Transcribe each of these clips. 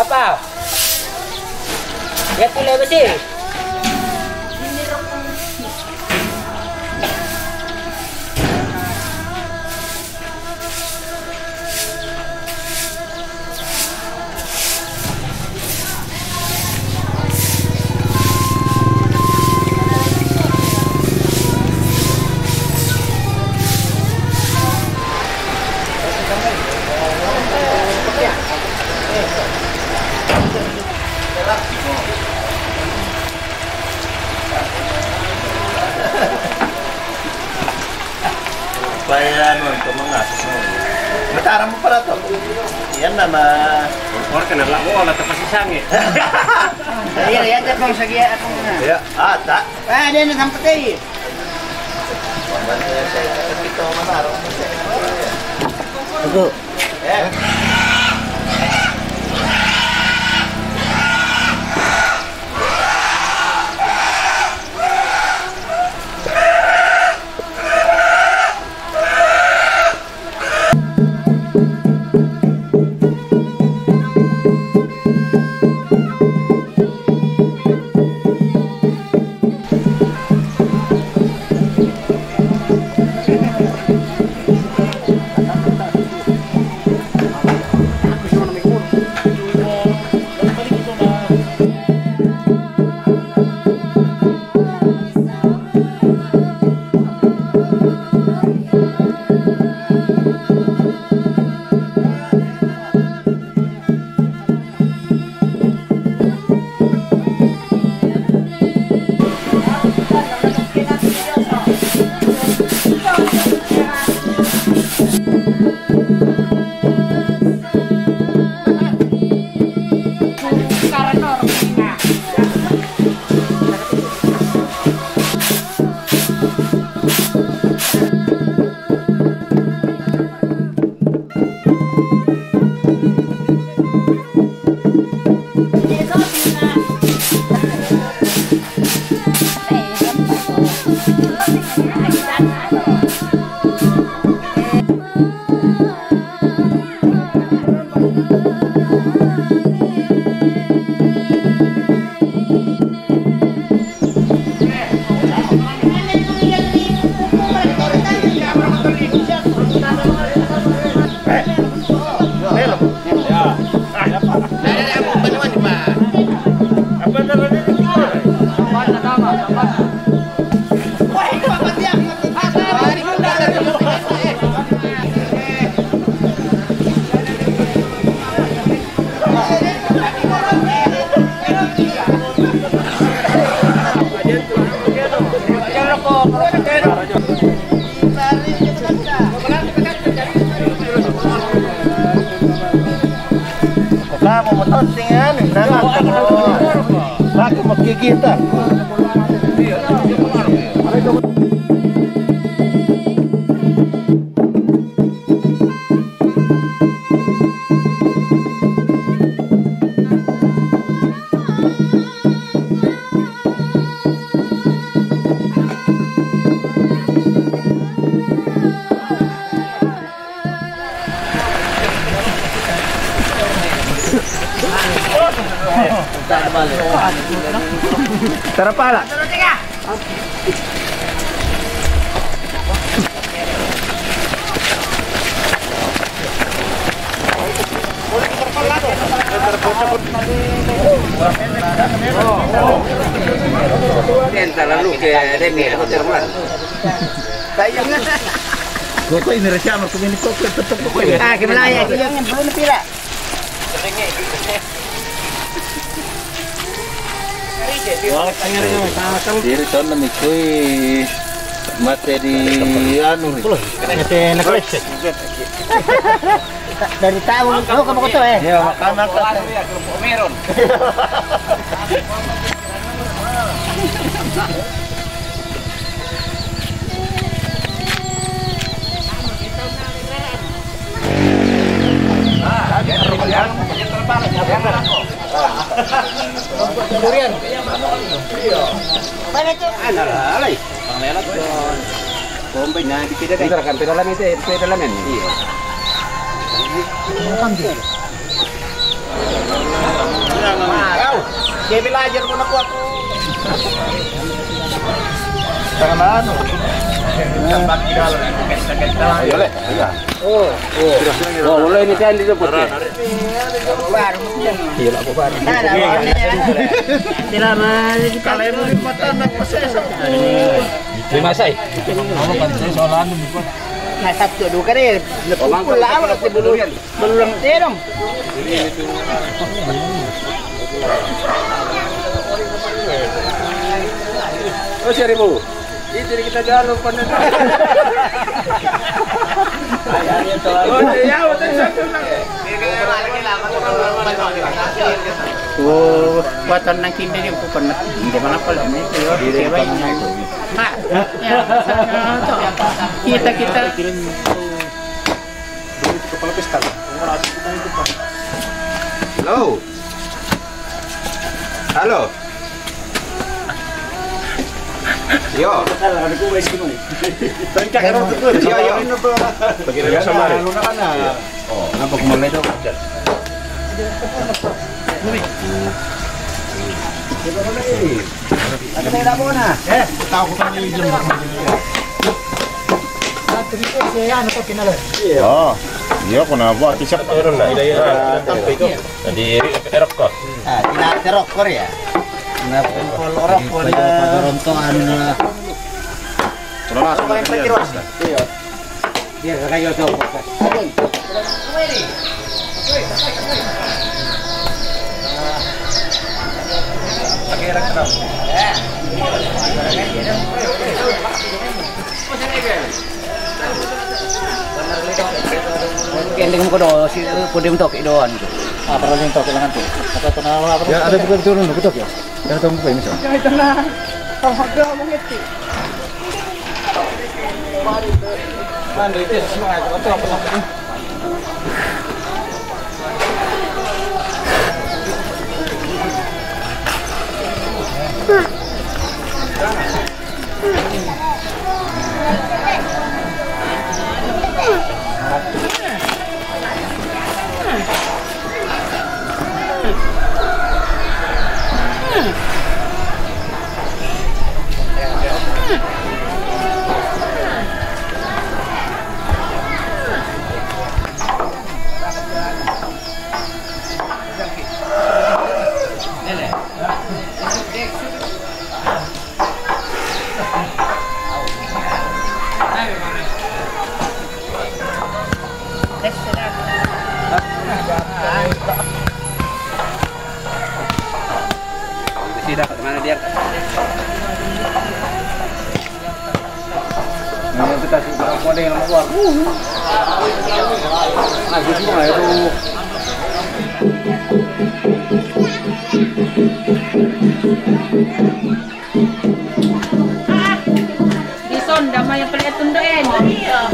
Apa? Ya tulay besi. Supaya untuk mengasah Matara mo para to. Yan naman. Or ka na lang mo wala ta pasisang eh. Iya, ya te pang sige akong na. Ya, ata. Ah, din na sampatay. Tugo. tinggal aku magigit ah. Tara pala. Entar lalu ke Demi aku terbuat. Kok ini resya aku ini kok tetep kok. Ah, gimana ya? Yang belum pira. Diri tahun na mikoy materi anu rin. Kasi nakalis. Dari tahun, kamu ko to eh. Ya, makana ka. Meron. Durian. Mana tu? Alay. Panglelat ko. Bombay na dikita kay. Entar kan pedalan itu, pedalan ini. Iya. Kaya villager mo na po ako. Tama ano? Ayo le. Oh, Boleh ini kan dito putih. iya lah po ba? Tira mal. Kalay mo rin mata na proseso. Lima say. Nasa tudo ka rin. Napupula wala ti buluyan. Bululang terong. Oh, seribu. Itu kita jalan pada. Oh, buatan nang kindi yung pupunat. Hindi man pala ni kayo. Ha. Kita. Kepala pesta. Halo. Halo. Yo. Yo. Bagaimana sama hari? Oh, nampak mulai dong. Ano na damo na? Tahu ko tayo yung jam. Oh, iya ko na buat isap meron na. Tampi ko. Jadi erok ko. Ah, tinaterok ko rin. Na polorok ko na pagarontoan na. Sudah langsung Pagkirwas. Iya. Dia kayo to. Ayun. Pakirak ka daw. Kending mo ko do si pwede mo to doon. Ah, para lang to kailangan to. Kapag na Ya ada bukan turun ko to ya. Ya tong ko misal. Ya ito na. Paghaga mo ngiti. Mandi itu semua itu apa? Tidak kemana dia? Nah, kita sudah kode yang keluar. Nah, semua itu. Di sonda mah yang paling tundain. Iya.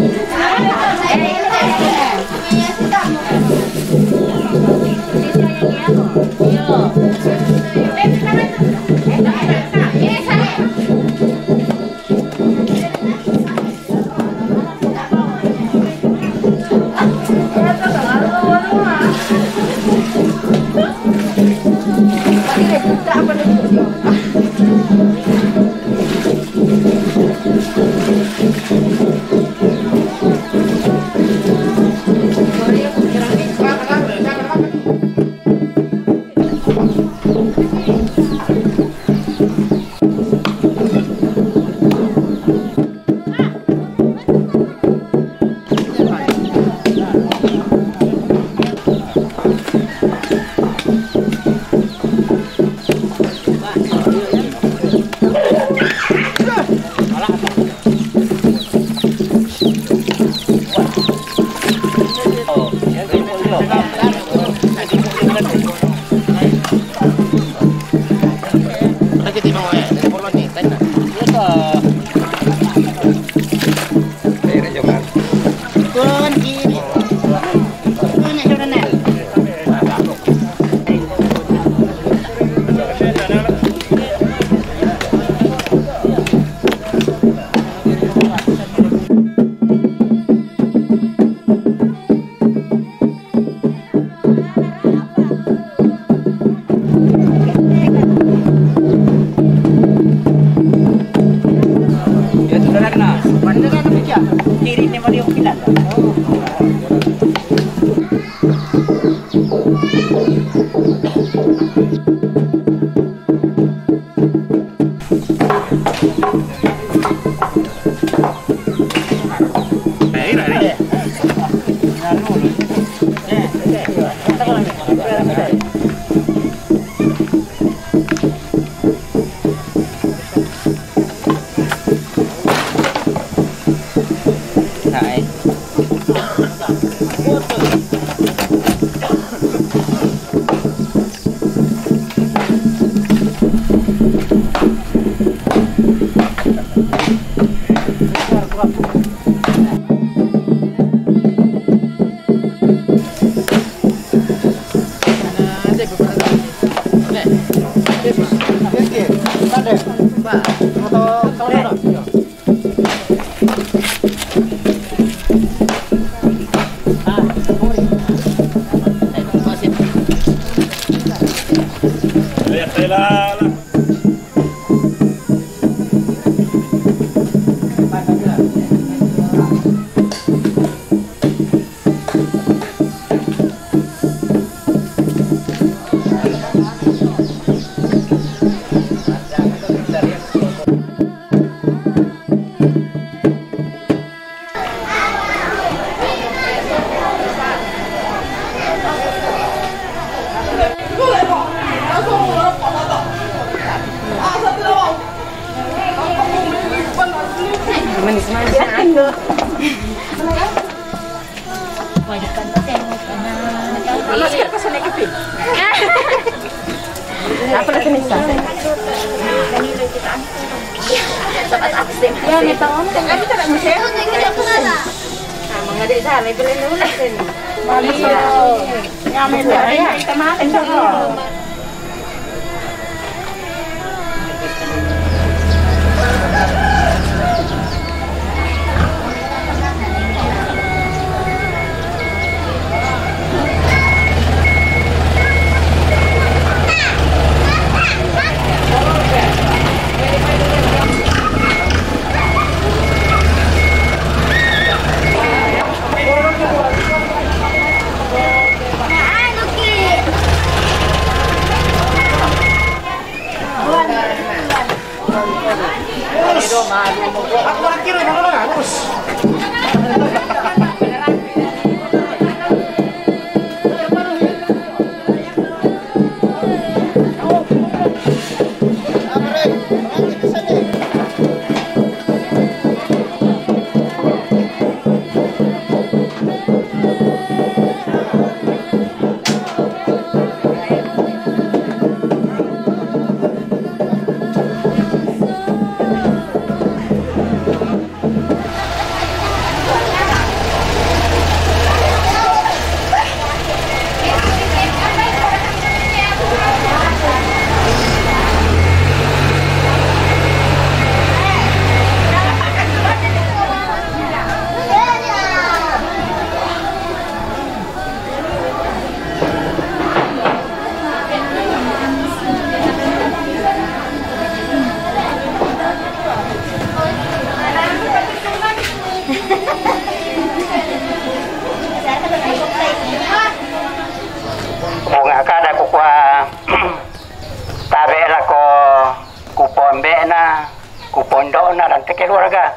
kupondo na lang keluarga.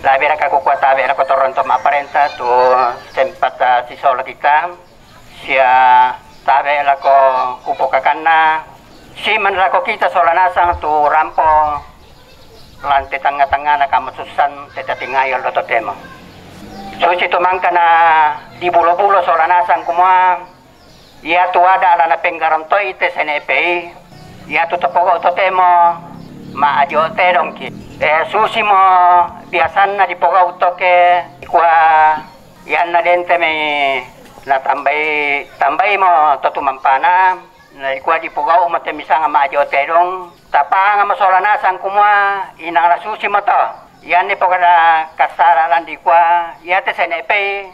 Labi ra ka kukuha tabi ra ko Toronto maparenta tu sempat sisola kita. Sia tabi ra ko kupokakan na. Si man ra ko kita solanasang tu rampo. Lante tanga-tanga na kamasusan tetatingayol do totemo. So si tumangka na di bulo-bulo solanasang kumua. Ia tu ada ala na penggaronto ite senepe. Ia tu tapogo totemo maajo terong ki. Susi mo biasan na di poga utoke ikwa yan na dente me na tambay mo totumampana na ikwa di poga umate misanga maajo terong tapanga masolanasan kumwa inang la susi mo to yan ni poga na kasara lan di kwa yate senepe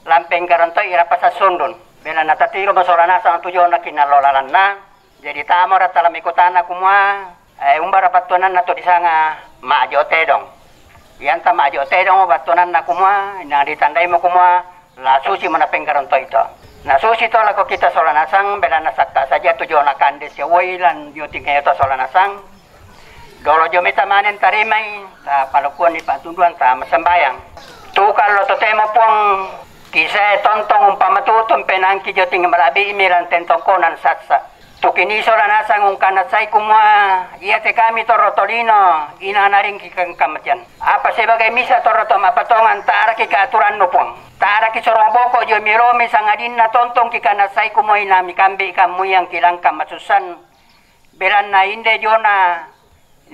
lampeng garanto ira pasasundon bela natatiro masolanasan tujo na kinalolalan na jadi tamo ra talamikutana kumwa umbara batuanan na to disanga maajo tedong. Yan ta maajo tedong batuanan na kumwa na ditandai mo kumwa la susi mana penggaronto ito. Na susi to la ko kita solanasang bela na sakta saja tujo na kandes ya wailan yo tingay to solanasang. Dolo jo mita manen tarimay ta palukuan ni patunduan ta masambayang. Tukal lo to temo pong kisa tontong umpamatutum penangki jo ting malabi imiran tentong konan satsa. Tukini solanasang ung kanatsay kumwa iyate kami torotolino inanaring kikang kamatyan. Apa sebagai misa toroto mapatongan taara kikaaturan no pong. Taara kisoroboko jo mirome sangadin na tontong kikanatsay kumwa inami kambi kamuyang kilang kamasusan. Belan na inde jona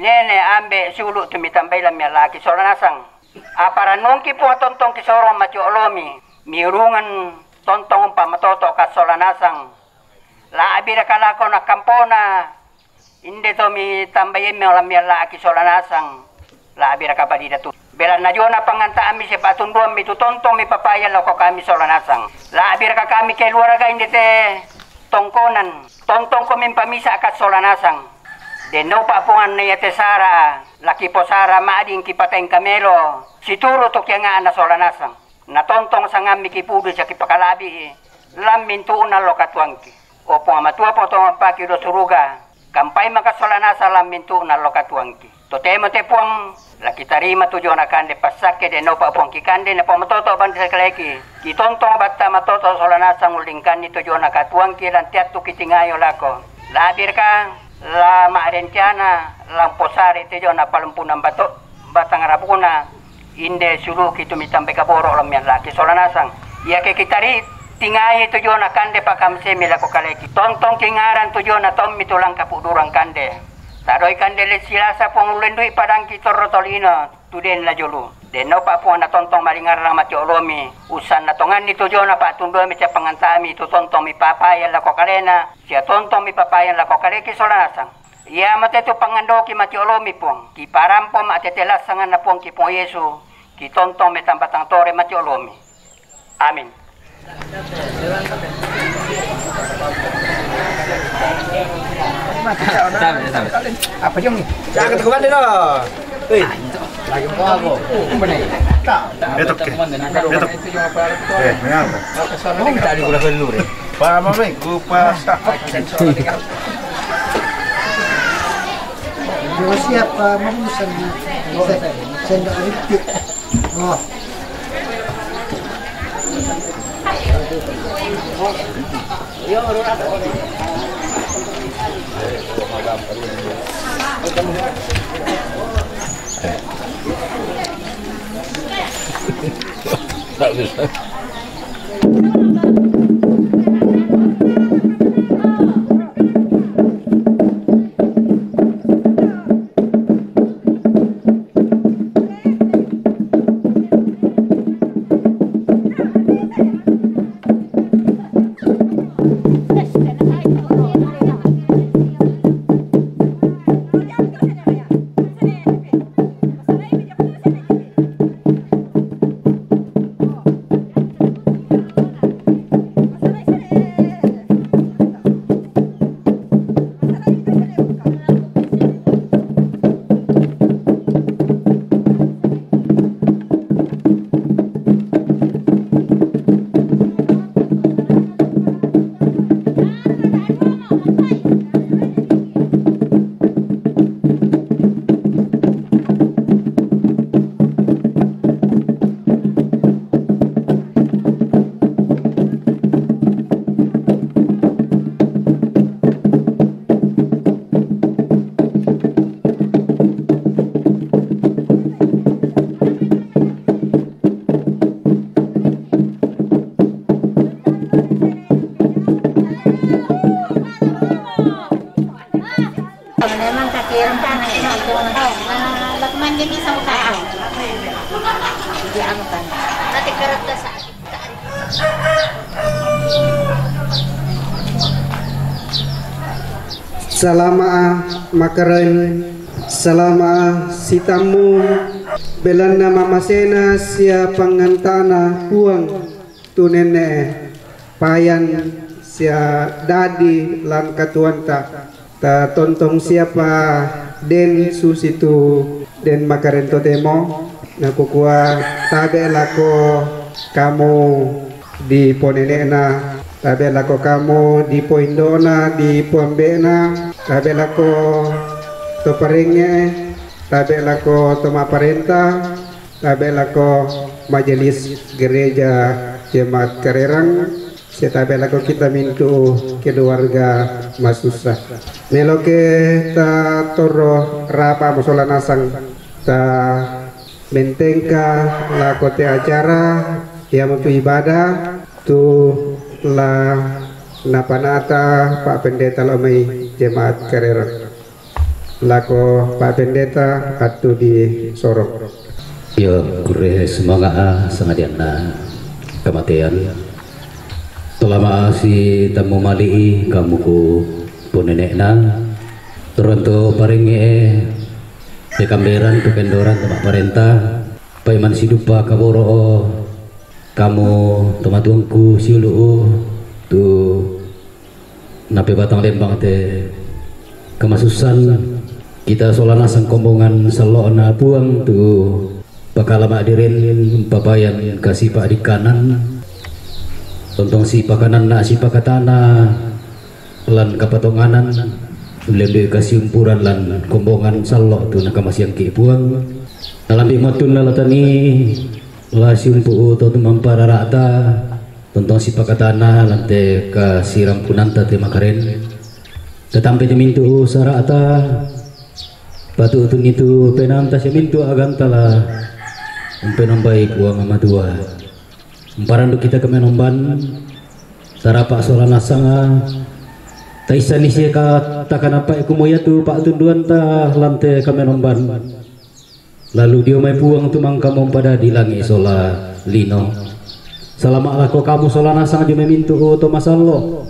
nene ambe sulu tumitambay lam yalaki solanasang. Apara nungki po tontong kisoro matyolomi mirungan tontong pamatoto kasolanasang. La abira kala ko na kampona inde to mi tambayin mo lam yala ki solanasang la abira ka padida tu bela na jona panganta ami se patunduan mi tutontong mi papaya lo ko kami solanasang la abira ka kami kay luaraga inde te tongkonan tontong ko min pamisa ka solanasang de no pa pungan na yate sara laki po sara maading kipateng kamelo situro to kya nga na solanasang na tontong sangam mi kipudo sa kipakalabi lam mintuuna lo katwangki opo amatua po to mampaki do suruga kampay makasolanasa lam mintu na lokatuangki totemo te puang laki tarima tujo na kande pasake de no pa puang kikande na pamatoto bandi sa kaleki kitontong batta matoto solanasa ngulingkan ni tujo na katuangki lan tiatu kitingayo lako labir ka la maarentiana lang posare tujo na palumpunan bato batang rapuna inde sulu kitu mitambe kaboro lam yan laki solanasang iya ke kitari tingai tujo na kande pakamse mila ko kaleki tontong kingaran tujo na tom mitulang kapudurang kande taroy kande le silasa pong ulendui padang kitorotolino tuden la jolu deno pa po na tontong malingar lang matiolomi usan na tongan ni tujo na patundo mi sa pangantami tu tontong mi papayan la ko kalena siya tontong mi papayan la ko kaleki solanasang iya mate tu pangandoki matiolomi pong ki parampo matetelas sangan na pong ki pong Yesu ki tontong mi tambatang tore matiolomi amin. Apa jom ni? Jangan keteguan dia dah. Hei. Lagi mau apa? Benar. Tak. Betok ke? Betok. Mengapa? Mau minta di gula dulu ni. Pa mami, ku pa sa. Dia siap memusan sendok ripik. Oh. Tak bisa. Kirim tanah ina doon na. Lakman din sa mukha. Di ano kan. Nanti karata sa Selama makaran, selama si tamu belanda mamasena sia pangantana huang tu nenek payan sia dadi lan katuanta ta tontong siapa den susitu den makaran totemo na kukua tabe lako kamu di ponenena tabe lako kamu di poindona di puambena tabe lako to paringe tabe lako to maparenta tabe lako majelis gereja jemaat Karerang tabe lako kita mintu keluarga masusa meloke ta toro rapa musola nasang ta bentengka lako te acara yang untuk ibadah tu la napanata Pak Pendeta Lomai Jemaat Karerang lako Pak Pendeta atu di sorok ya kure semangat sangadiana kematian selama si tamu mali kamu ku punenekna toronto paringe pekamberan kependoran tempat perintah paiman sidupa kaboro kamu tomatuangku siulu tu nape batang lembang te kemasusan kita solana sang kombongan salona buang tu pakalama dirin papayan kasih pak di kanan tontong si pakanan na si pakatana lan kapatonganan lende kasih umpuran lan kombongan salok tu nakamasyang ki buang dalam bimatun lalatani la simpu to mampara rata tontong si pakatana lante ka siram punanta te makaren tetampe mintu sarata batu tu itu penanta semintu agantala umpenambai buang amadua umparandu kita kemenomban sarapa solana sanga taisani sia ka takkan apa ikumoya tu pak tunduan ta lante kemenomban lalu dia mai puang tu mangka pada dilangi sola lino selama lako kamu sola nasang dia memintu to masallo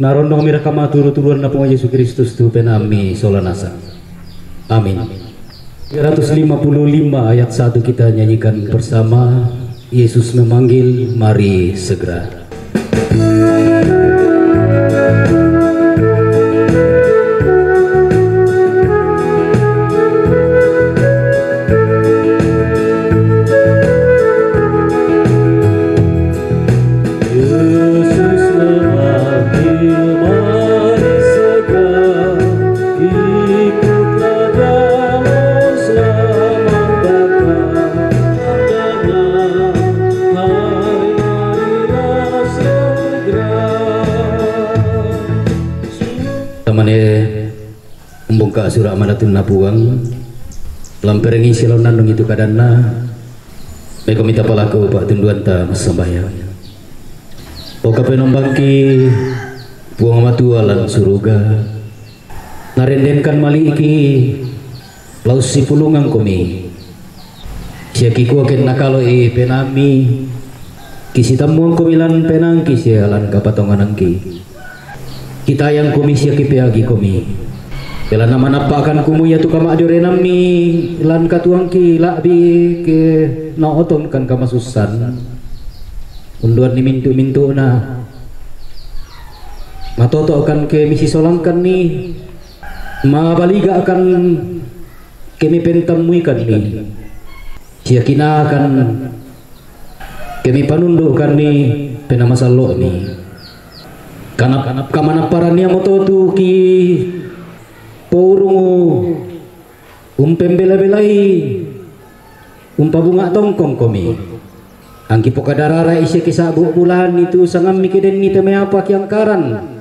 narondong mira kama turu-turuan na Yesus Kristus tu penami sola nasang amin 355 ayat 1 kita nyanyikan bersama Yesus memanggil mari segera. Membungka surah amanatun nabuang lamperengi silonan dong itu kadana mereka minta palaku pak tunduan ta masambaya oka penombangki buang amatua lan suruga narendenkan mali iki laus si pulungang komi siaki kuaken nakalo penami kisi tamuang komilan penang kisi alan kapatonganangki kita yang komi siaki peagi komi bela nama napakan kumu ya tu kama adorenam ni lan katuangki labi ke na oton kan kama susan unduan ni mintu na matoto akan ke misi solangkan ni ma baliga akan kemi pentamui kan ni siakina akan kemi panundu kan ni penama salo ni kanap kamana parania moto tu ki porungu umpembela-belai umpabunga tongkong komi angki pokadarara isi kisah bulan itu sangam mikiden ni teme apa kiangkaran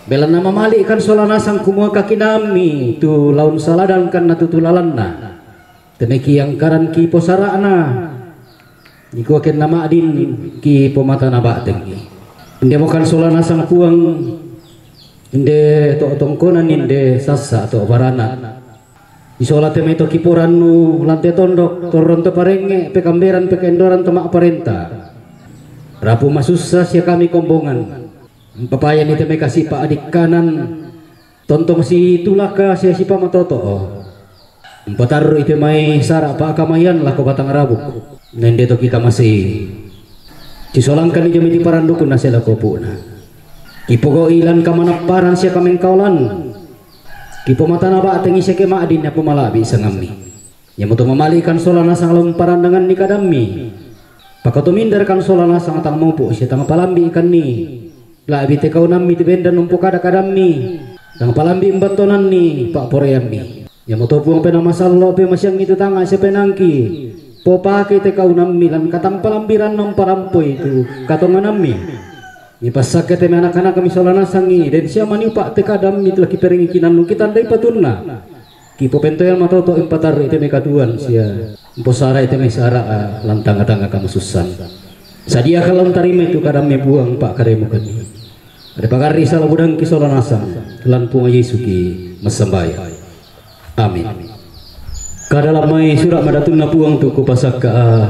bela nama malik kan solana sang kumua kaki nami tu laun saladan kan natutulalanna teme kiangkaran ki posarana niku aken nama adin ki pomata nabateng dia bukan solana sang kuang inde to tongkonan inde sasa to barana isola teme to kiporanu lante tondok toron to parenge pekamberan pekendoran to mak parenta rapu masussa sia kami kombongan papayan ite me kasih pak adik kanan tontong si tulaka sia si pamatoto empataru ite mai sara pak kamayan lah ko batang rabuk nende to kita masih cisolangkan ije miti parandukun na sela kopuna kipogo ilan kamanaparan sia kamengkaulan kipo matana ba tengi seke maadin na pumalabi sa ngami yamuto mamalikan solana sang lemparan dengan ni kadami pakotumindar kan solana sang atang mupu sia tang palambi ikan ni labi te kau nami te benda numpu kada kadami tang palambi imbatonan ni pak poreami yamuto puang pena masallo pe masyang itu tanga sia penangki popake te kau nami lan katang palambiran nom parampoi itu katongan nami ni pasake te anak-anak kami solana sangi dan sia mani pak te kadam itu laki peringi kinan kita ndai patunna ki popentoyan matoto empatar ite me katuan sia posara ite me sara lantang-tangga kamu susan sadia kalau tarime itu kadam me buang pak karemu kami ada pagari sala budang ki solana sang lan punga Yesu ki masambaya amin kadalam mai surat madatuna puang tu ku pasaka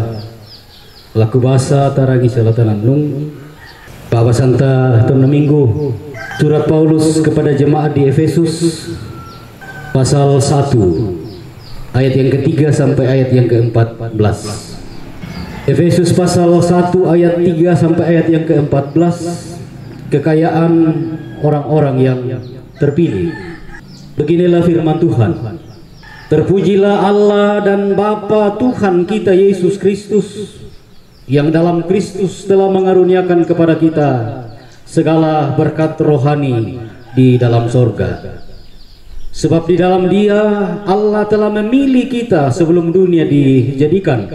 laku basa tarangi salatanan nung Pak Basanta tahun minggu surat Paulus kepada jemaat di Efesus pasal 1 ayat yang ketiga sampai ayat yang ke-14. Efesus pasal 1 ayat 3 sampai ayat yang ke-14, kekayaan orang-orang yang terpilih. Beginilah firman Tuhan. Terpujilah Allah dan Bapa Tuhan kita Yesus Kristus, yang dalam Kristus telah mengaruniakan kepada kita segala berkat rohani di dalam sorga. Sebab di dalam Dia Allah telah memilih kita sebelum dunia dijadikan,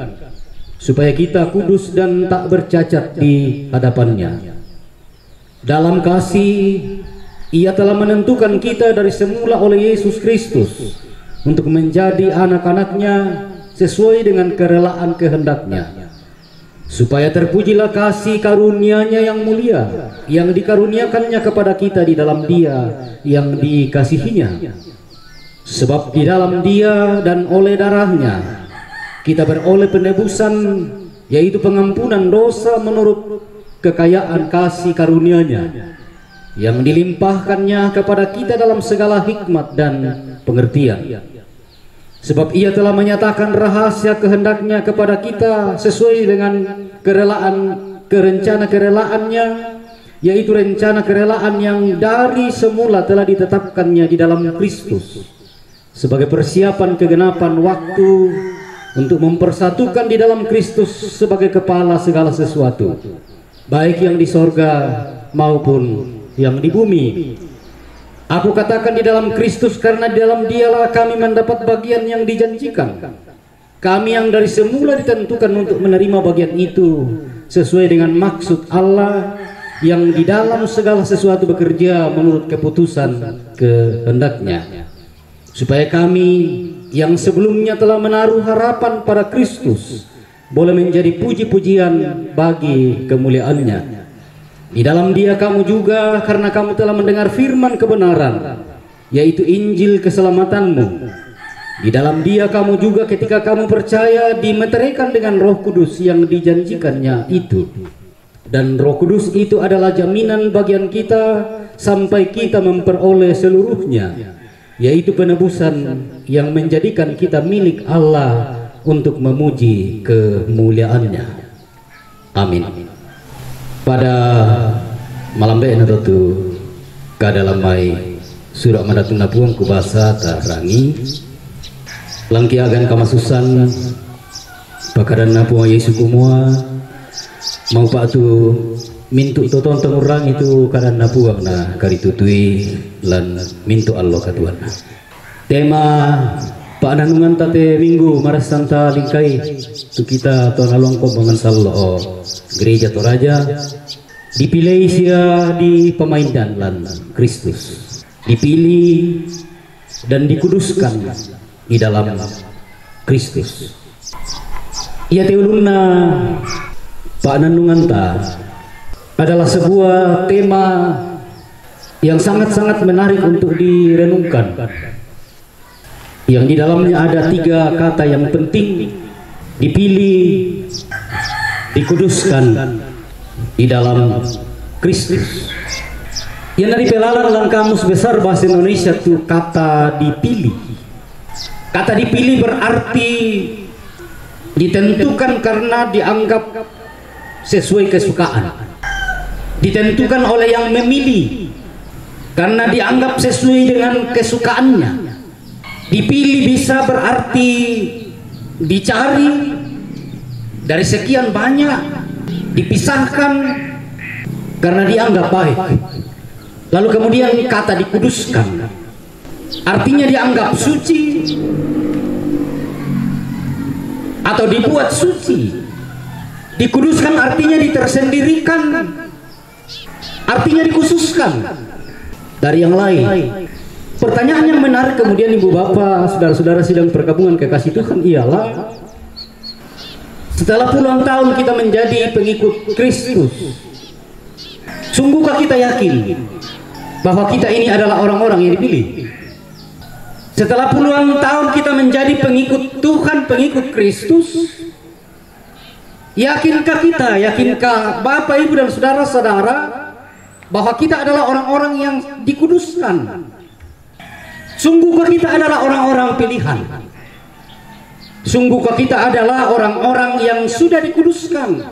supaya kita kudus dan tak bercacat di hadapannya. Dalam kasih Ia telah menentukan kita dari semula oleh Yesus Kristus untuk menjadi anak-anaknya sesuai dengan kerelaan kehendak-Nya, supaya terpujilah kasih karunia-Nya yang mulia yang dikaruniakannya kepada kita di dalam Dia yang dikasihinya. Sebab di dalam Dia dan oleh darah-Nya kita beroleh penebusan, yaitu pengampunan dosa menurut kekayaan kasih karunia-Nya yang dilimpahkannya kepada kita dalam segala hikmat dan pengertian. Sebab Ia telah menyatakan rahasia kehendak-Nya kepada kita sesuai dengan rencana kerelaannya, yaitu rencana kerelaan yang dari semula telah ditetapkannya di dalam Kristus sebagai persiapan kegenapan waktu untuk mempersatukan di dalam Kristus sebagai kepala segala sesuatu, baik yang di sorga maupun yang di bumi. Aku katakan di dalam Kristus karena di dalam Dialah kami mendapat bagian yang dijanjikan. Kami yang dari semula ditentukan untuk menerima bagian itu sesuai dengan maksud Allah yang di dalam segala sesuatu bekerja menurut keputusan kehendak-Nya, supaya kami yang sebelumnya telah menaruh harapan pada Kristus boleh menjadi puji-pujian bagi kemuliaan-Nya. Di dalam Dia kamu juga, karena kamu telah mendengar firman kebenaran, yaitu Injil keselamatanmu. Di dalam Dia kamu juga ketika kamu percaya dimeteraikan dengan Roh Kudus yang dijanjikannya itu. Dan Roh Kudus itu adalah jaminan bagian kita sampai kita memperoleh seluruhnya, yaitu penebusan yang menjadikan kita milik Allah untuk memuji kemuliaan-Nya. Amin. Pada malam bena tu kadalamai surat madatuna puang ku basa tarangi langki agan kamasusan pakadanna puang Yesus kumua mau pak tu mintu to tonton orang itu kadanna puang na karitutui lan mintu Allah katuana. Tema Pak Nanungan tate minggu maras santa lingkai tu kita to nalongko mangansallo gereja Toraja dipilih sia di pemaidan lan Kristus, dipilih dan dikuduskan di dalam Kristus. Ia teuluna Pak Nanungan ta adalah sebuah tema yang sangat-sangat menarik untuk direnungkan, yang di dalamnya ada 3 kata yang penting: dipilih, dikuduskan di dalam Kristus. Yang dari pelalan dalam Kamus Besar Bahasa Indonesia itu kata dipilih. Kata dipilih berarti ditentukan karena dianggap sesuai kesukaan, ditentukan oleh yang memilih karena dianggap sesuai dengan kesukaannya. Dipilih bisa berarti dicari dari sekian banyak, dipisahkan karena dianggap baik. Lalu kemudian kata dikuduskan artinya dianggap suci atau dibuat suci. Dikuduskan artinya ditersendirikan, artinya dikhususkan dari yang lain. Pertanyaan yang menarik kemudian ibu bapak, saudara-saudara sidang perkabungan kekasih Tuhan ialah, setelah puluhan tahun kita menjadi pengikut Kristus, sungguhkah kita yakin bahwa kita ini adalah orang-orang yang dipilih? Setelah puluhan tahun kita menjadi pengikut Tuhan, pengikut Kristus, yakinkah kita, yakinkah Bapak, Ibu, dan saudara-saudara bahwa kita adalah orang-orang yang dikuduskan? Sungguhkah kita adalah orang-orang pilihan? Sungguhkah kita adalah orang-orang yang sudah dikuduskan?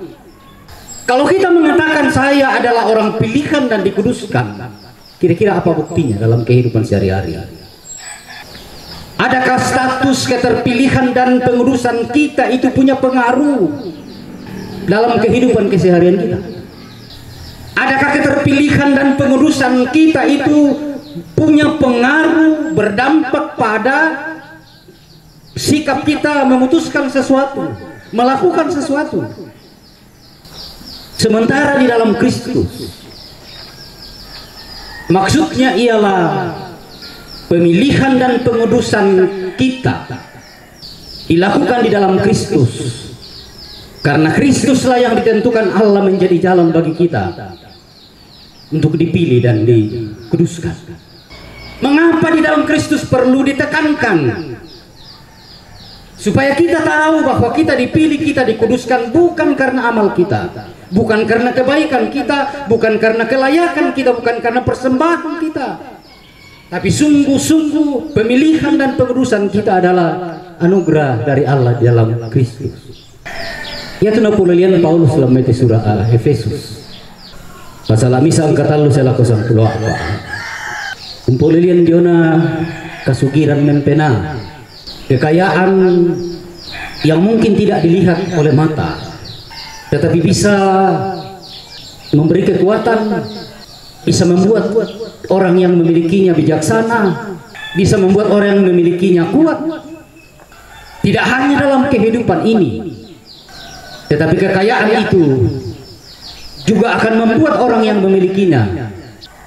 Kalau kita mengatakan saya adalah orang pilihan dan dikuduskan, kira-kira apa buktinya dalam kehidupan sehari-hari? Adakah status keterpilihan dan pengudusan kita itu punya pengaruh dalam kehidupan keseharian kita? Adakah keterpilihan dan pengudusan kita itu punya pengaruh, berdampak pada sikap kita memutuskan sesuatu, melakukan sesuatu? Sementara di dalam Kristus, maksudnya ialah pemilihan dan pengudusan kita dilakukan di dalam Kristus, karena Kristuslah yang ditentukan Allah menjadi jalan bagi kita untuk dipilih dan dikuduskan. Mengapa di dalam Kristus perlu ditekankan? Supaya kita tahu bahwa kita dipilih, kita dikuduskan bukan karena amal kita, bukan karena kebaikan kita, bukan karena kelayakan kita, bukan karena persembahan kita, tapi sungguh-sungguh pemilihan dan pengudusan kita adalah anugerah dari Allah dalam Kristus. Ya tuna pulalian Paulus dalam surah Efesus. Masalah misal kata lu selaku sang pulau apa? Umpulilian diona kasugiran mempena, kekayaan yang mungkin tidak dilihat oleh mata, tetapi bisa memberi kekuatan, bisa membuat orang yang memilikinya bijaksana, bisa membuat orang yang memilikinya kuat. Tidak hanya dalam kehidupan ini, tetapi kekayaan itu juga akan membuat orang yang memilikinya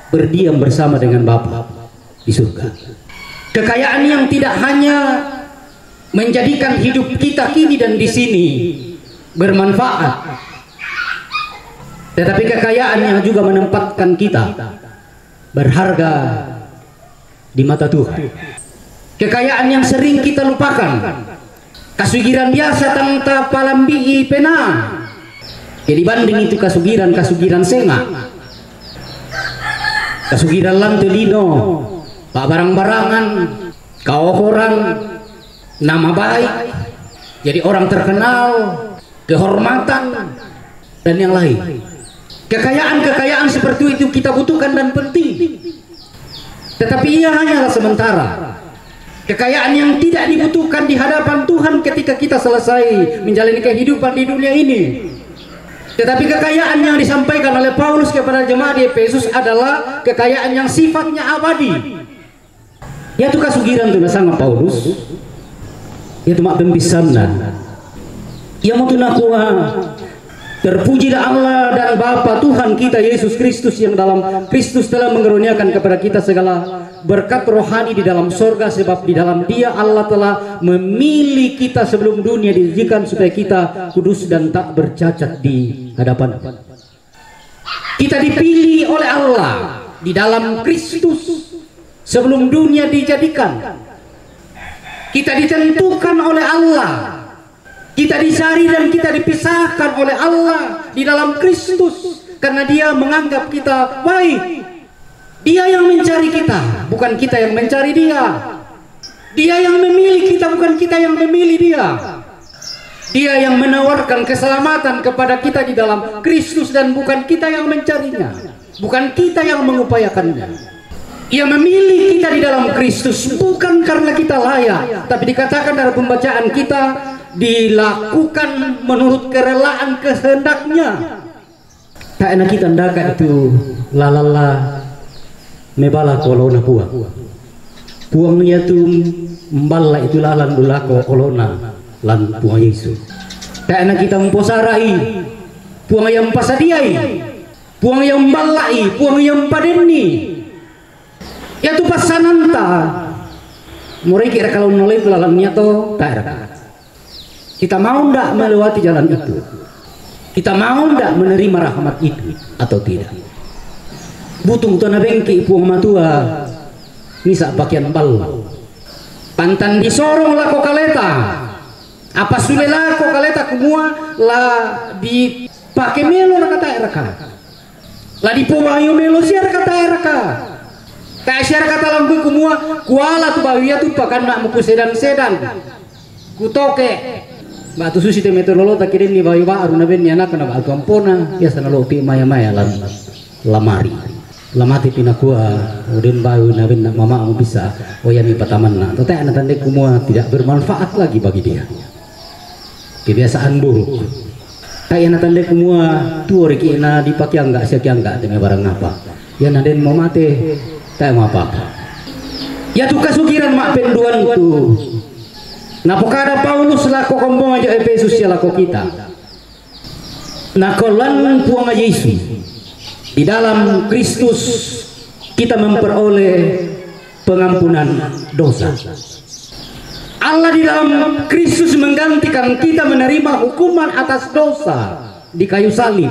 berdiam bersama dengan Bapa di surga. Kekayaan yang tidak hanya menjadikan hidup kita kini dan di sini bermanfaat, tetapi kekayaan yang juga menempatkan kita berharga di mata Tuhan. Kekayaan yang sering kita lupakan, kasugiran biasa tangta palambi pena, jadi banding itu kasugiran senga, kasugiran lantulino, pak barang-barangan, kaohoran, nama baik, jadi orang terkenal, kehormatan, dan yang lain. Kekayaan-kekayaan seperti itu kita butuhkan dan penting, tetapi ia hanyalah sementara. Kekayaan yang tidak dibutuhkan di hadapan Tuhan ketika kita selesai menjalani kehidupan di dunia ini. Tetapi kekayaan yang disampaikan oleh Paulus kepada jemaat di Efesus adalah kekayaan yang sifatnya abadi. Yaitu kasugiran tu nasanga Paulus, yaitu mak pembisanan. Ia mau tunakua, terpujilah Allah dan Bapa Tuhan kita Yesus Kristus, yang dalam Kristus telah mengaruniakan kepada kita segala berkat rohani di dalam sorga, sebab di dalam Dia Allah telah memilih kita sebelum dunia dijanjikan supaya kita kudus dan tak bercacat di hadapan. Kita dipilih oleh Allah di dalam Kristus sebelum dunia dijadikan. Kita ditentukan oleh Allah, kita dicari dan kita dipisahkan oleh Allah di dalam Kristus karena Dia menganggap kita baik. Dia yang mencari kita, bukan kita yang mencari Dia. Dia yang memilih kita, bukan kita yang memilih Dia. Dia yang menawarkan keselamatan kepada kita di dalam Kristus dan bukan kita yang mencarinya, bukan kita yang mengupayakannya. Ia memilih kita di dalam Kristus bukan karena kita layak, tapi dikatakan dalam pembacaan kita dilakukan menurut kerelaan kehendaknya. Tak enak kita ndaga itu lalala mebala kolona puangnya tu mbala itu lalan dulako kolona lan puang Yesus. Tak enak kita memposarai puang yang pasadiai, puang yang balai, puang yang padeni. Ya tu pasananta murai kira kalau nolai lalannya to tak ada. Kita mau ndak melewati jalan itu? Kita mau ndak menerima rahmat itu atau tidak? Butung tanah bengki puang matua nisa pakaian bal pantan disorong lako kaleta apa sule lako kaleta kumua la dipakai melo la kata eraka la dipowayo melo siar kata eraka kayak siar kata lampu kumua kuala tu bawia tu pakan nak muku sedan kutoke batu susi te meteorolo tak kirim ni bayu baru naben ni anak kena alkampona ya sana lo pi maya lamari lamati pinakua udin bayu naben nak mama mau bisa oyami pataman na tetapi anak tanda kumua tidak bermanfaat lagi bagi dia, kebiasaan buruk. Kayak anak tanda kumua tu reki na dipakai enggak sekian enggak dengan barang apa ya naden mau mati tak mau apa ya tu kasukiran mak penduan tu napokada Paulus lako kombong aja Efesus ya lako kita nakolan puang aja Yesus. Di dalam Kristus kita memperoleh pengampunan dosa. Allah di dalam Kristus menggantikan kita menerima hukuman atas dosa di kayu salib.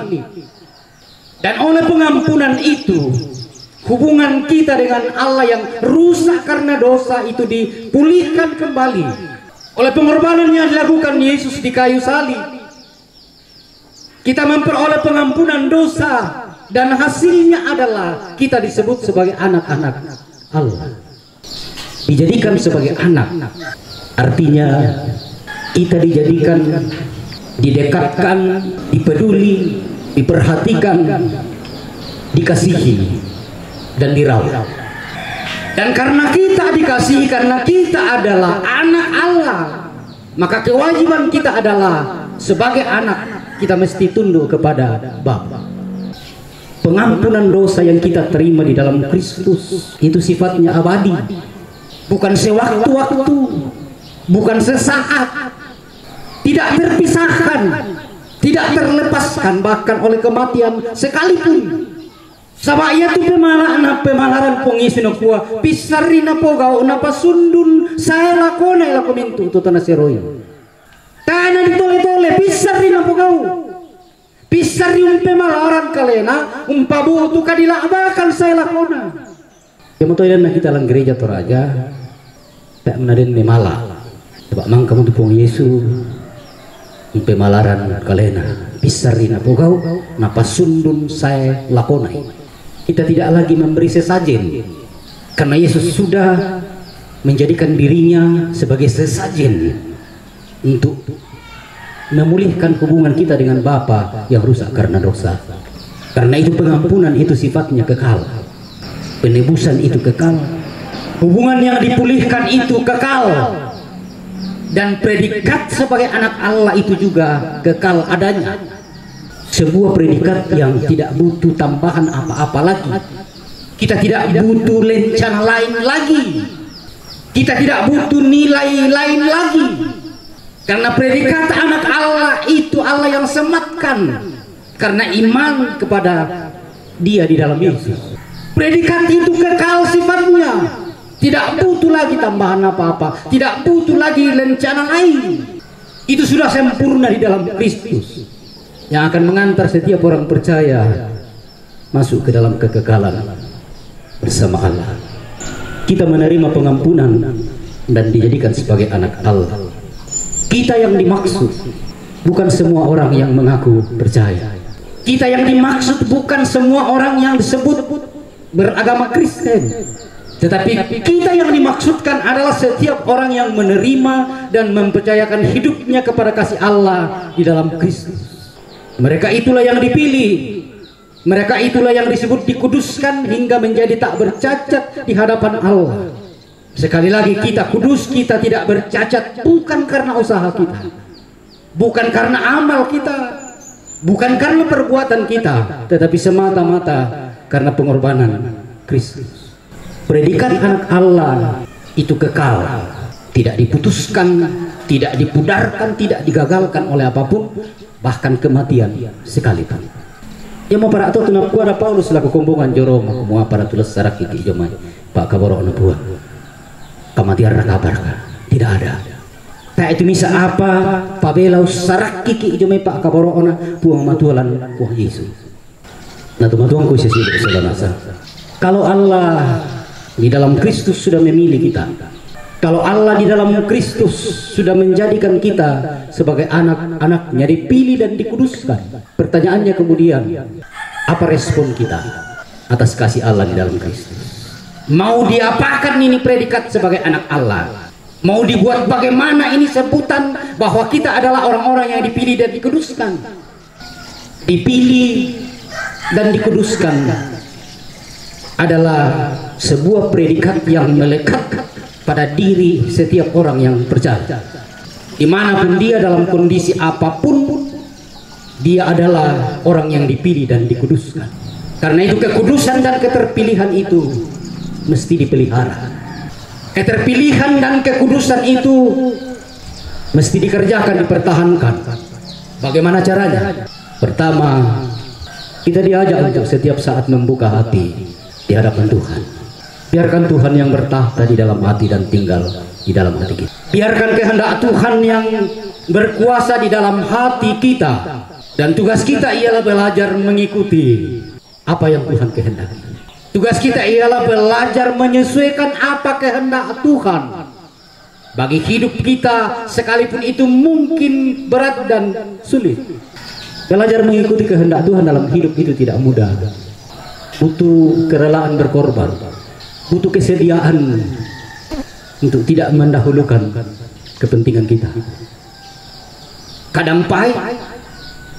Dan oleh pengampunan itu hubungan kita dengan Allah yang rusak karena dosa itu dipulihkan kembali oleh pengorbanan yang dilakukan Yesus di kayu salib. Kita memperoleh pengampunan dosa dan hasilnya adalah kita disebut sebagai anak-anak Allah, dijadikan sebagai anak. Artinya kita dijadikan, didekatkan, dipeduli, diperhatikan, dikasihi dan dirawat. Dan karena kita dikasihi, karena kita adalah anak Allah, maka kewajiban kita adalah sebagai anak kita mesti tunduk kepada Bapa. Pengampunan dosa yang kita terima di dalam Kristus itu sifatnya abadi, bukan sewaktu-waktu, bukan sesaat, tidak terpisahkan, tidak terlepaskan bahkan oleh kematian sekalipun. Sama ia tu pemalaran pengisi na kuah pisari na po gao na pasundun saya lakona ila komintu tu tanah seroyo tanah ditole-tole pisari na po gao pisari pemalaran kalena pabu tu kadila abakan saya lakona yang motoidan na kita lang gereja toraja tak menaden memala sebab mang kamu tu pong Yesu pemalaran kalena pisari na po gao na pasundun saya lakonai. Kita tidak lagi memberi sesajen karena Yesus sudah menjadikan dirinya sebagai sesajen untuk memulihkan hubungan kita dengan Bapa yang rusak karena dosa. Karena itu pengampunan itu sifatnya kekal, penebusan itu kekal, hubungan yang dipulihkan itu kekal, dan predikat sebagai anak Allah itu juga kekal adanya. Sebuah predikat yang tidak butuh tambahan apa-apa lagi. Kita tidak butuh lencana lain lagi. Kita tidak butuh nilai lain lagi. Karena predikat anak Allah itu Allah yang sematkan karena iman kepada Dia di dalam Yesus. Predikat itu kekal sifatnya. Tidak butuh lagi tambahan apa-apa. Tidak butuh lagi lencana lain. Itu sudah sempurna di dalam Kristus, yang akan mengantar setiap orang percaya masuk ke dalam kekekalan bersama Allah. Kita menerima pengampunan dan dijadikan sebagai anak Allah. Kita yang dimaksud bukan semua orang yang mengaku percaya. Kita yang dimaksud bukan semua orang yang disebut beragama Kristen, tetapi kita yang dimaksudkan adalah setiap orang yang menerima dan mempercayakan hidupnya kepada kasih Allah di dalam Kristus. Mereka itulah yang dipilih. Mereka itulah yang disebut dikuduskan hingga menjadi tak bercacat di hadapan Allah. Sekali lagi, kita kudus, kita tidak bercacat bukan karena usaha kita, bukan karena amal kita, bukan karena perbuatan kita, tetapi semata-mata karena pengorbanan Kristus. Predikat anak Allah itu kekal, tidak diputuskan, tidak dipudarkan, tidak digagalkan oleh apapun, bahkan kematian sekalipun. Yang mau para atau tunap kuada Paulus laku kumbungan jorong mau para tulis sarak iki jomai Pak kaboro na buah kematian rakabarka tidak ada. Tak itu misa apa pabelau sarak kiki jomai Pak kaboro ona buang matualan buah Yesus. Nah tuan-tuan ku sesi bersaudara. Kalau Allah di dalam Kristus sudah memilih kita, kalau Allah di dalam Kristus sudah menjadikan kita sebagai anak-anaknya, dipilih dan dikuduskan, pertanyaannya kemudian, apa respon kita atas kasih Allah di dalam Kristus? Mau diapakan ini predikat sebagai anak Allah? Mau dibuat bagaimana ini sebutan bahwa kita adalah orang-orang yang dipilih dan dikuduskan? Dipilih dan dikuduskan adalah sebuah predikat yang melekat pada diri setiap orang yang percaya. Dimanapun dia, dalam kondisi apapun, dia adalah orang yang dipilih dan dikuduskan. Karena itu kekudusan dan keterpilihan itu mesti dipelihara. Keterpilihan dan kekudusan itu mesti dikerjakan, dipertahankan. Bagaimana caranya? Pertama, kita diajak untuk setiap saat membuka hati di hadapan Tuhan. Biarkan Tuhan yang bertahta di dalam hati dan tinggal di dalam hati kita. Biarkan kehendak Tuhan yang berkuasa di dalam hati kita. Dan tugas kita ialah belajar mengikuti apa yang Tuhan kehendaki. Tugas kita ialah belajar menyesuaikan apa kehendak Tuhan bagi hidup kita, sekalipun itu mungkin berat dan sulit. Belajar mengikuti kehendak Tuhan dalam hidup itu tidak mudah. Butuh kerelaan berkorban, butuh kesediaan untuk tidak mendahulukan kepentingan kita. Kadang pahit,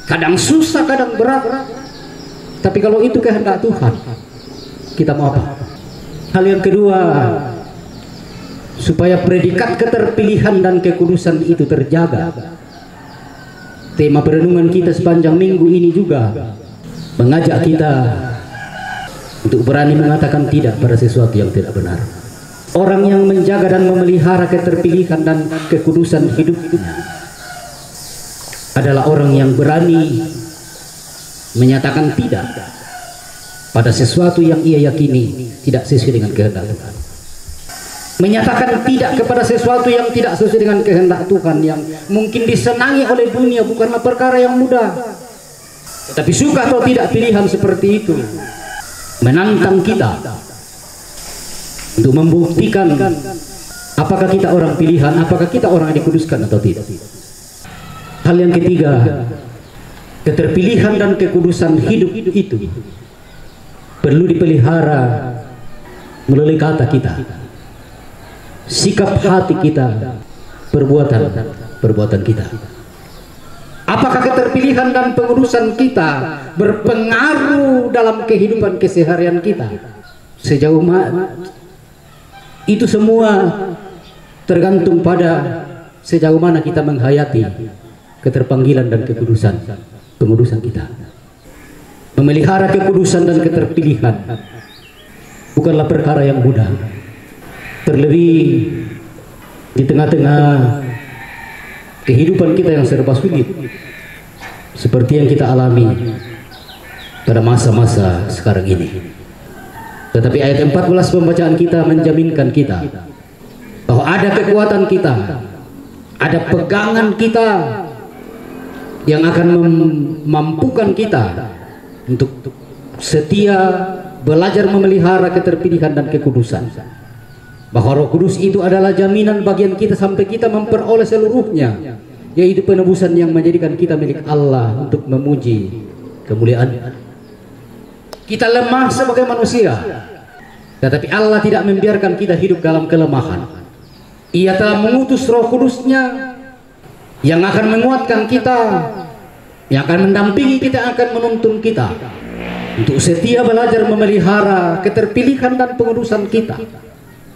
kadang susah, kadang berat. Tapi kalau itu kehendak Tuhan, kita mau apa? Hal yang kedua, supaya predikat keterpilihan dan kekudusan itu terjaga. Tema perenungan kita sepanjang minggu ini juga mengajak kita untuk berani mengatakan tidak pada sesuatu yang tidak benar. Orang yang menjaga dan memelihara keterpilihan dan kekudusan hidupnya adalah orang yang berani menyatakan tidak pada sesuatu yang ia yakini tidak sesuai dengan kehendak Tuhan. Menyatakan tidak kepada sesuatu yang tidak sesuai dengan kehendak Tuhan, yang mungkin disenangi oleh dunia, bukanlah perkara yang mudah. Tapi suka atau tidak, pilihan seperti itu menantang kita untuk membuktikan apakah kita orang pilihan, apakah kita orang yang dikuduskan atau tidak. Hal yang ketiga, keterpilihan dan kekudusan hidup itu perlu dipelihara melalui kata kita, sikap hati kita, perbuatan kita. Apakah keterpilihan dan pengurusan kita berpengaruh dalam kehidupan keseharian kita? Sejauh mana? Itu semua tergantung pada sejauh mana kita menghayati keterpanggilan dan pengudusan kita. Memelihara kekudusan dan keterpilihan bukanlah perkara yang mudah. Terlebih di tengah-tengah kehidupan kita yang serba sulit seperti yang kita alami pada masa-masa sekarang ini. Tetapi ayat 14 pembacaan kita menjaminkan kita bahwa ada kekuatan kita, ada pegangan kita yang akan memampukan kita untuk setia belajar memelihara keterpilihan dan kekudusan. Bahwa Roh Kudus itu adalah jaminan bagian kita sampai kita memperoleh seluruhnya, yaitu penebusan yang menjadikan kita milik Allah untuk memuji kemuliaan. Kita lemah sebagai manusia, tetapi Allah tidak membiarkan kita hidup dalam kelemahan. Ia telah mengutus Roh Kudus-Nya yang akan menguatkan kita, yang akan mendampingi kita, akan menuntun kita untuk setia belajar memelihara keterpilihan dan pengudusan kita,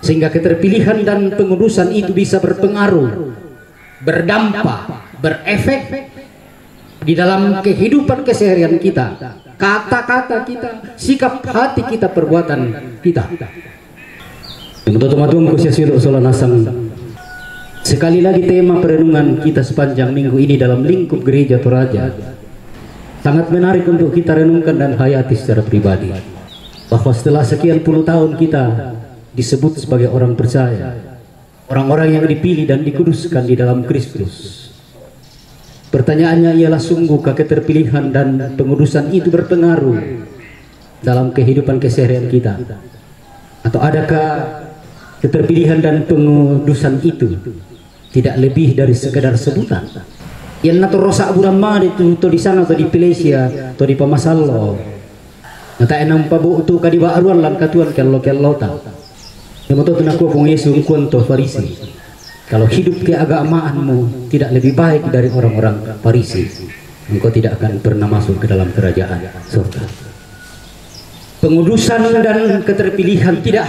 sehingga keterpilihan dan pengudusan itu bisa berpengaruh, berdampak, berefek di dalam kehidupan keseharian kita, kata-kata kita, sikap hati kita, perbuatan kita. Sekali lagi tema perenungan kita sepanjang minggu ini dalam lingkup gereja Toraja sangat menarik untuk kita renungkan dan hayati secara pribadi, bahwa setelah sekian puluh tahun kita disebut sebagai orang percaya, orang-orang yang dipilih dan dikuduskan di dalam Kristus. Pertanyaannya ialah, sungguhkah keterpilihan dan pengudusan itu berpengaruh dalam kehidupan keseharian kita? Atau adakah keterpilihan dan pengudusan itu tidak lebih dari sekedar sebutan? Yang nato rosak burama itu to di sana atau di Malaysia atau di Pamasallo. Nata enam pabu tu kadiba aruan lan katuan kello ta. Yang moto tunaku pung Yesus kunto Farisi. Kalau hidup keagamaanmu tidak lebih baik dari orang-orang Farisi, engkau tidak akan pernah masuk ke dalam kerajaan surga. Pengudusan dan keterpilihan tidak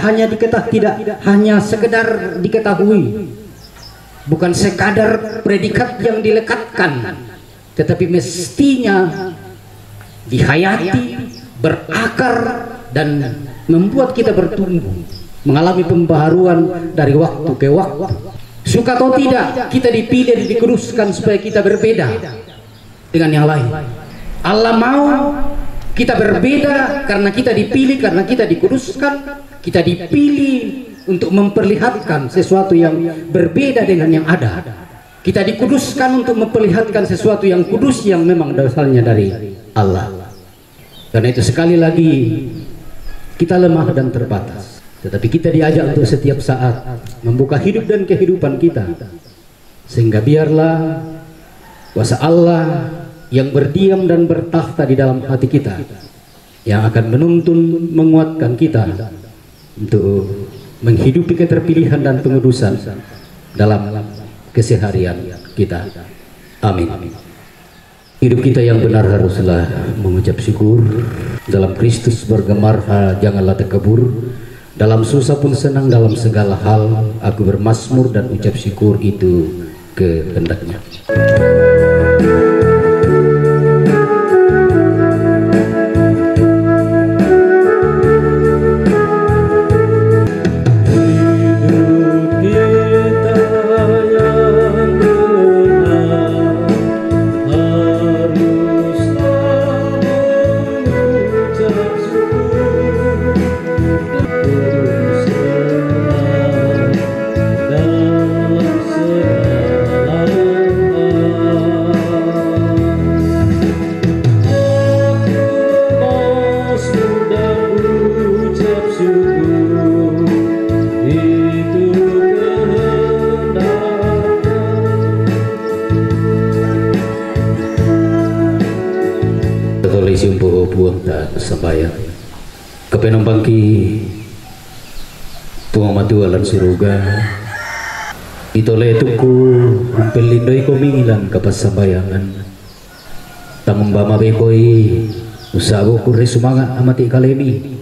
hanya sekedar diketahui, bukan sekadar predikat yang dilekatkan, tetapi mestinya dihayati, berakar, dan membuat kita bertumbuh, mengalami pembaharuan dari waktu ke waktu. Suka atau tidak, kita dipilih dan dikuduskan supaya kita berbeda dengan yang lain. Allah mau kita berbeda karena kita dipilih, karena kita dikuduskan. Kita dipilih untuk memperlihatkan sesuatu yang berbeda dengan yang ada. Kita dikuduskan untuk memperlihatkan sesuatu yang kudus, yang memang asalnya dari Allah. Karena itu sekali lagi kita lemah dan terbatas, tetapi kita diajak untuk setiap saat membuka hidup dan kehidupan kita, sehingga biarlah kuasa Allah yang berdiam dan bertakhta di dalam hati kita, yang akan menuntun, menguatkan kita untuk menghidupi keterpilihan dan pengudusan dalam keseharian kita. Amin. Hidup kita yang benar haruslah mengucap syukur. Dalam Kristus bergemar, janganlah terkebur. Dalam susah pun senang, dalam segala hal aku bermazmur dan ucap syukur, itu kehendaknya. Sambayang kepenambangki tuang matualan suruga itole tuku pelindoi komingilan kapas sambayangan tamang bama bekoi usago kure sumangat amati kalemi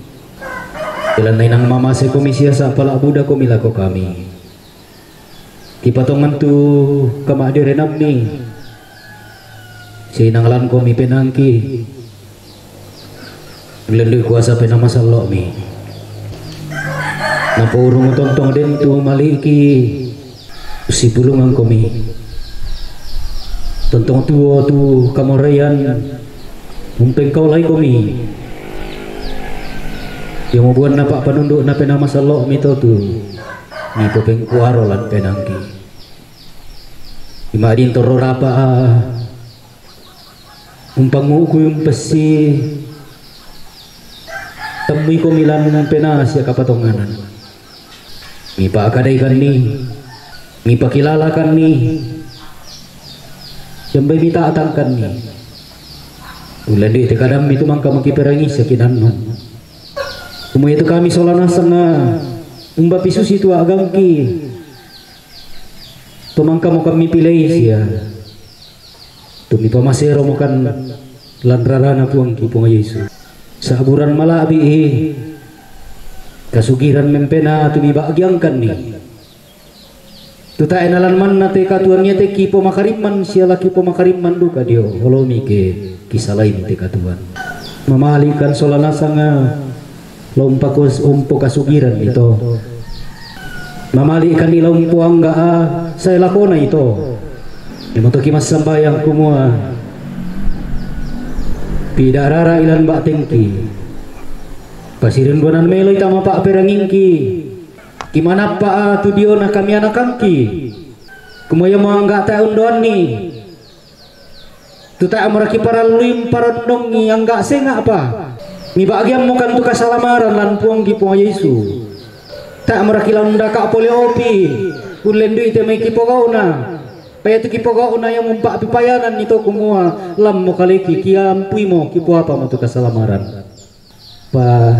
ilan nang mama se komisia sa pala buda komila ko kami kipatongan tu kamadirenam ni sinanglan komi penangki Gelendui kuasa penama salok mi napurung tontong den tu maliki si pulungan komi tontong tuo tu kamorayan umpeng kau lai komi yang membuat napak penunduk na penama salok mi to tu ni popeng kuaro lan penangki imadin toro rapa umpang muku yung pesi temui ko milan pena siya kapatonganan. Ngipakadaikan ni, ngipakilalakan ni, siyambay mitaatangkan ni. Ulan di kadam itu mangka makiperangi sa kinanman. Kumuya itu kami solanasang nga umba pisus itu agangki. Tumangka mo kami pilay siya. Tumipamasero mo kan lanrarana po ang kipo nga Yesu. Sa aburan malabi kasugiran mempena tumibagyang kan ni. Tutain alanman na te katuan niya te kipo makarimman siya la kipo makarimman duka dio. Holomi ke kisalain te katuan. Mamalikan solanasa nga lompakos umpo kasugiran ito. Mamalikan nila umpo angga sa lakona ito. Yamoto kimas sambayang kumua pidarara ilan ba tengki pasirin buanan meloy tama pa perangingki kimana pa tu dio na kami anakangki kumaya mo angga ta undoan ni tu ta amraki para luim parondong ni angga senga apa ni bagian mo kan tu kasalamaran lan puang gi po Yesu ta amraki landa ka poliopi kunlendu ite mai kipogau na paya tu kipogo una yang mumpa pipayanan nito kumua lam mo kaliki kiampui mo kipo apa mo tu kasalamaran pa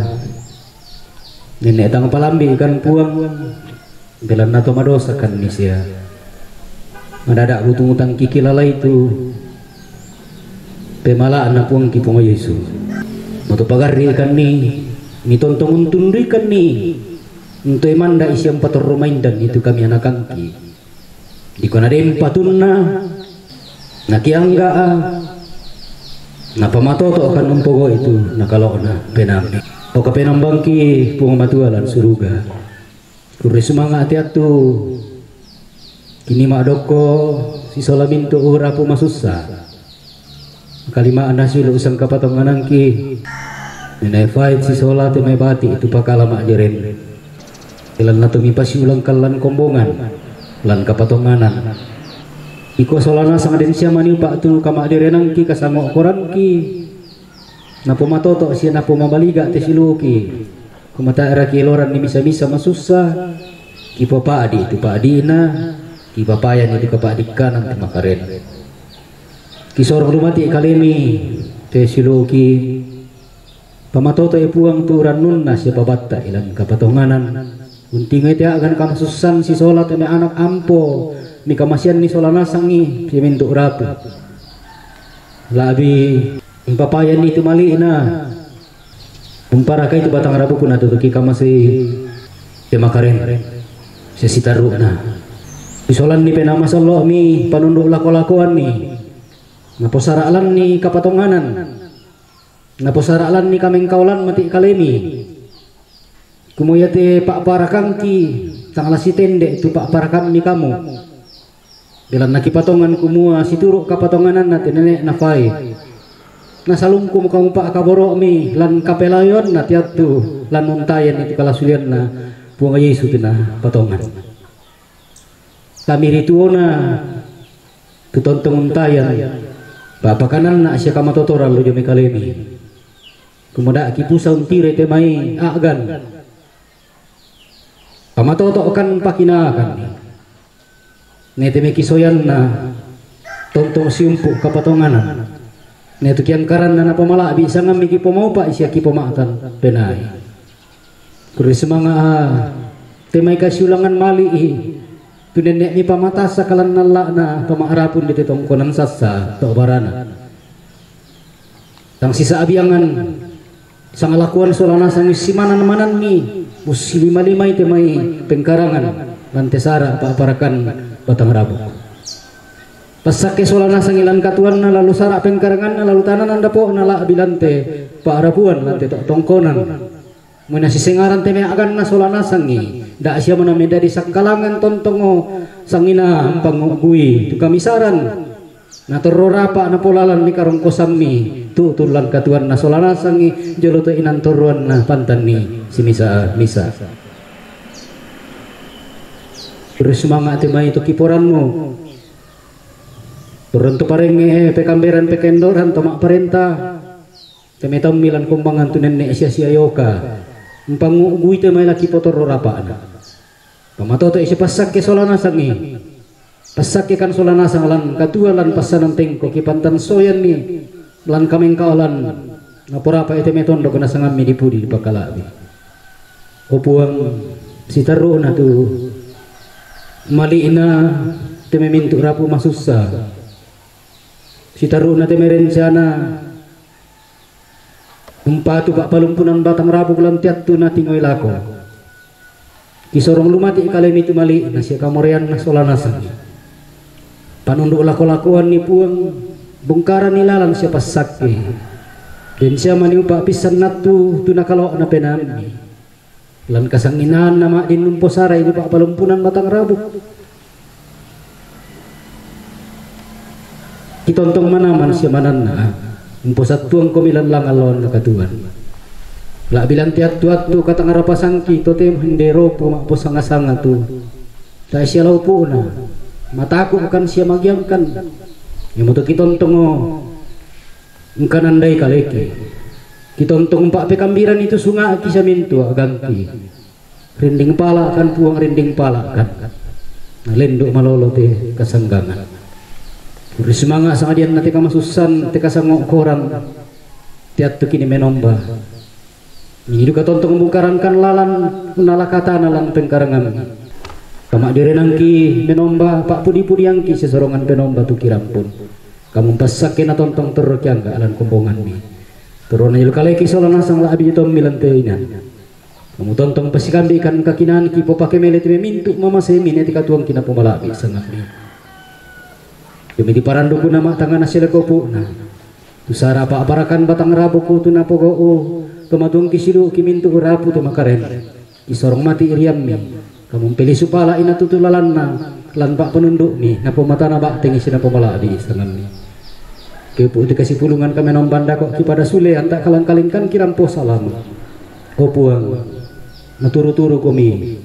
nenek tang palambi kan puang belan nato madosa kan ni sia madadak butung utang kikilala itu pemala anak puang kipo mo Yesu mo tu pagari kan ni tontong untundui kan ni untuk emanda isyam pator rumaindan itu kami anak angki di kona dem patunna nakiangga na pamatoto kan umpogo itu nakalona penami o kapenambangki pumamatualan suruga kuri sumanga ati-atu kini madoko si solaminto ura pumasusa kalima anasul usang kapatonganangki ninai-fight si sola te may bati itu pakalama jeren ilan na tumipasi ulang kalan kombongan lan kapatonganan iko solana sang den siya mani pak tu kama direnang ki kasamo koran ki na pumatoto siya na pumabaliga te siluki kumata era ki loran ni misa-misa masusa ki papadi tu padina ki papayan itu kapadikan ang makaren ki sorong lumati kalemi te siluki pamatoto e puang tu ranun na siya pabatta ilan kapatonganan unting iti agan kamasusan si solat na anak ampo ni kamasian ni solanasang ni si minto rapo labi impapayan ni itu mali na umpara kay itu batang rapo ko natutuki kamasi si makaren si sitaru na isolan ni penamasalo mi panundok lako-lakoan ni naposaralan ni kapatonganan naposaralan ni kameng kaulan mati kalemi kumuya te pak parakang ki tangala si tende itu pak parakam ni kamu bilang nakipatongan kumua si turuk kapatonganan natin nenek nafai nasalungkum kamu pak kaboro mi lan kapelayon natiatu lan untayan itu kalasulian na buang Yesus tina patongan kami rituona tutontong untayan papakanan na siya kamatotoran lo jome kalemi kumada kipusa untire te mai agan pamatoto kan pakinakan nete me kisoyan na tontong siumpu kapatonganan neto kian karan na pamala bisa ngami ki pomaupa isya ki pomatan penai kuri semanga temai kasiulangan mali tu nenek ni pamata sakalan nalla na pamaharapun di tongkonan sasa to barana tang sisa abiangan sang lakuan solana sang simanan-manan ni musi lima-lima itu mai pengkarangan lantesara paparakan batang rabu pasake solana sang ilan katuan na lalu sara pengkarangan na lalu tanan dapo na la bilante paarapuan lante tongkonan muna sisengaran teme agan na solana sangi da siya manameda di sakalangan tontongo sangina pangugui tu kamisaran na tororapa na polalan ni karong kosami tutulan katuan na solana sangi joloto inan toruan na pantan ni si misa terus semangat temai itu kiporanmu turun tu pareng pekamberan pekendoran tomak perintah temetam milan kumbangan tu nenek sia yoka empangugui te mai laki potor rapana pamato to isi pasak ke solana sangi pasak ke kan solana sangalan katua lan pasanan tengko kipantan soyan ni lan kameng kaolan ngapura apa ite meton do kena sangam mi dipudi di pakalabi opuang si taru na tu maliina teme mintu rapu masusa si taru na teme rencana umpatu pak palumpunan batang rapu kelam tiat tu na tingoy lako kisorong lumati kalem itu mali na siya kamorian na solanasan panunduk lako-lakuan ni puang bungkaran nilalang siya pasaki dan siya maniupa pisan natu tu nakalok na penami lan kasanginan nama din lumposaray ni pak palumpunan batang rabu kitontong manaman siya manana umposat tuang komilan lang alon nakatuan la bilang tiat tuat tu kata ngarapasangki totem hendero po makposanga-sanga tu ta siya laupo na mataku akan siya magyangkan yang mutu kitontong engkanandai kaleki kitontong pak pekambiran itu sunga kisah mintu agangki rinding pala kan puang rinding pala kan nalenduk malolo te kasanggangan uri semangat sangadian nanti kamasusan te kasangok korang tiat tu kini menomba ini juga tontong bungkaran kan lalan nalakata nalang pengkarangan kamak direnangki menomba pak pudi-pudi angki sesorongan penomba tu kirampun kamu pasakin tontong terkyang ga alan kumbongan mi turun ayo kaleki solana sang la abi tom milan teinan kamu tontong pasikambi kan kakinan ki po pake melet me mintu mama semi ne tika tuang kina pemalabi sangat mi demi di parandu ku nama tangan asile kopu na tu sara pa aparakan batang rabu ku tu na pogo o tumatung kisilu ki mintu rapu tu makaren ki sorong mati iriam mi kamu pilih supala ina tutulalan na lan pak penunduk mi na pemata na bak tengi sina pemalabi sangat mi kepu dikasih pulungan kami nombanda kok kepada sule antak kalang-kalingkan kirampo salam opuang naturu-turu komi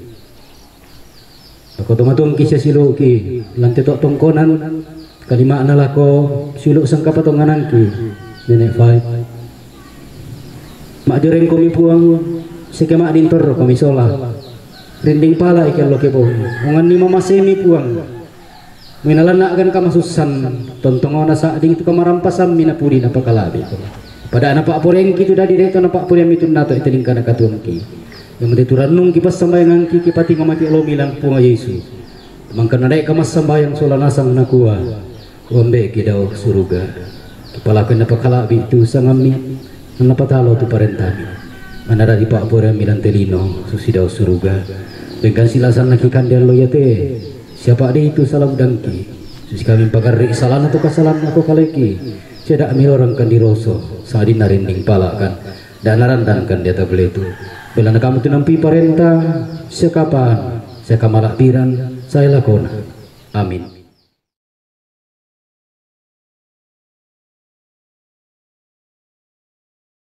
ako tumatung kisya silo ki lantai tok tongkonan kalima analako siluk sangka patonganan ki nenek fight mak direng komi puang sekemak dintor komi sola rinding pala ikan lo kepo ongan ni mama semi puang minalanak kamasusan tontong ona saat itu kamarampasan minapuri na pakalabi pada anak pak poreng kitu dadi reto na pak poreng itu nato iteling kana katuangki yang menituranung kipas sambayangan ki kipati ngamati lo milang punga Yesus mangkana dai kamas sambayang solanasang nakua wambe kidau suruga kepalakan na pakalabi itu sangami nanapatalo tu parentami manara di pak poreng milang telino susidau suruga dengan silasan nakikan dia lo yate siapa dia itu salam dangki sus kami pagarri salan atau kasalan aku kaleki tidak ambil orang kan diroso saat narinding palakan dan narandankan dia tabel itu belana kamu tu nampi parenta sekapan saya kamalak piran saya lakona amin.